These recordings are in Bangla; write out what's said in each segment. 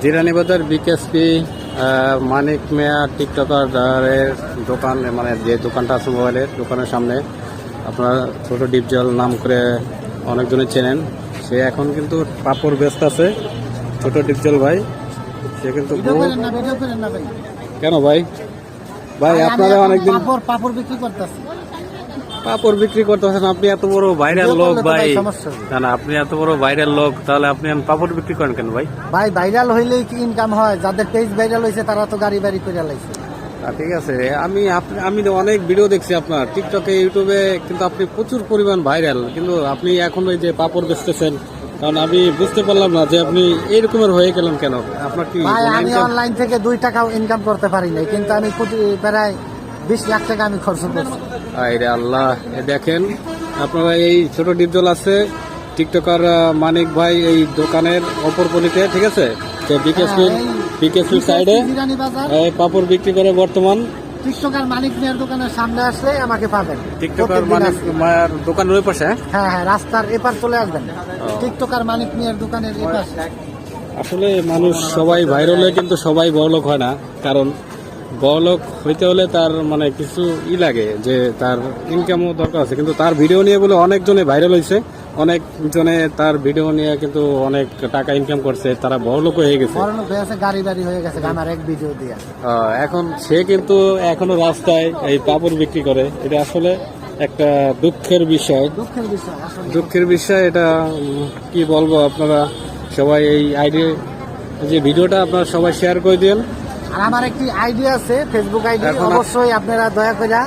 জিরানি বাজার বিকেএসপি মানিক মিয়া টিকটকারের দোকান, মানে যে দোকানটা আছে মোবাইলের দোকানের সামনে আপনারা ছোট ডিপজল নাম করে অনেকজনে চেনেন। সে এখন কিন্তু পাপড় ব্যস্ত আছে, ছোট ডিপজল ভাই। সে কিন্তু কেন ভাই আপনারা অনেকদিন পাপড় বিক্রি করতেছে, পাপড় বিক্রি করতেছেন? আপনি এত বড় ভাইরাল লোক ভাই, না আপনি এত বড় ভাইরাল লোক, তাহলে আপনি পাপড় বিক্রি করেন কেন ভাই? ভাই ভাইরাল হইলেই কি ইনকাম হয়? যাদের পেজ ভাইরাল হয়েছে তারা তো গাড়ি বাড়ি করে লাইছে। ঠিক আছে, আমি অনেক ভিডিও দেখছি আপনার টিকটকে, ইউটিউবে, কিন্তু আপনি প্রচুর পরিমাণ ভাইরাল, কিন্তু আপনি এখন ওই যে পাপড় বেচতেছেন, কারণ আমি বুঝতে পারলাম না যে আপনি এইরকমের হয়ে গেলেন কেন। আপনার কি আমি অনলাইন থেকে 2 টাকাও ইনকাম করতে পারি নাই, কিন্তু আমি প্রায় 20 লাখ টাকা আমি খরচ করছি। আরে আল্লাহ, দেখেন আপনারা এই ছোট ডিপজল আছে টিকটকার মানিক ভাই এই দোকানের অপর পলিতে, ঠিক আছে, বিকেএসপি সাইডে এই পাপড় বিক্রি করে বর্তমান। টিকটকার মানিক মিয়ার দোকানের সামনে আসলে আমাকে পাবেন। টিকটকার মানিক মিয়ার দোকানের ওই পাশে? হ্যাঁ, রাস্তার এপার চলে আসবেন, টিকটকার মানিক মিয়ার দোকানের এপাশে। আসলে মানুষ সবাই ভাইরাল হয়ে কিন্তু সবাই বড়লোক হয় না, কারণ বড়লোক হইতে হলে তার মানে কিছু লাগে, যে তার ইনকামও দরকার আছে। কিন্তু তার ভিডিও নিয়ে বলে অনেকজনে ভাইরাল হয়েছে, অনেকজনে তার ভিডিও নিয়ে কিন্তু অনেক টাকা ইনকাম করছে, তারা বড়লোক হয়ে গেছে, গাড়ি বাড়ি হয়ে গেছে আমার এক ভিডিও দিয়ে। এখন সে কিন্তু এখনো রাস্তায় এই পাপড় বিক্রি করে। এটা আসলে একটা দুঃখের বিষয়। এটা কি বলবো, আপনারা সবাই এই আইডিয়া, যে ভিডিওটা আপনারা সবাই শেয়ার করে দিন। আর আমার একটি আইডিয়া আছে, ফেসবুক আইডি, অবশ্যই আপনারা দয়া করে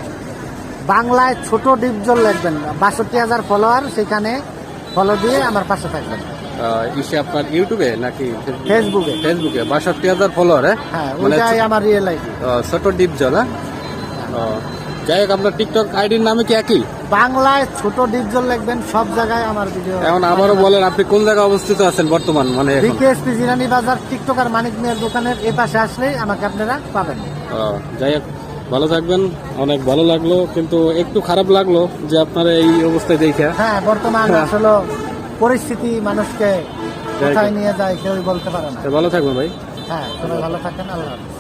বাংলায় ছোট ডিপজল লিখবেন, 62,000 ফলোয়ার, সেখানে ফলো দিয়ে আমার পাশে থাকবেন। আপনার ইউটিউবে নাকি ফেসবুকে? 62,000 ফলোয়ার। হ্যাঁ, ওইটাই আমার রিয়েল আইডি, ছোট ডিপজল। যাই হোক, আপনার টিকটক আইডির নামে কি একই? বাংলায় ছোট ডিপজল লিখবেন, সব জায়গায় আমার ভিডিও। এখন আবারও বলেন, আপনি কোন জায়গায় অবস্থিত আছেন বর্তমান? মানে বিকেএসপি জিরানি বাজার টিকটকার মানিক মিয়ার দোকানের এই পাশে আসলেই আমাকে আপনারা পাবেন। যাই হোক, ভালো থাকবেন। অনেক ভালো লাগলো, কিন্তু একটু খারাপ লাগলো যে আপনারা এই অবস্থায় দেখে। হ্যাঁ, বর্তমান আসলে পরিস্থিতি মানুষকে কোথায় নিয়ে যায় কেউ বলতে পারে না। ভালো থাকবেন ভাই। হ্যাঁ, সবাই ভালো থাকেন, আল্লাহ হাফেজ।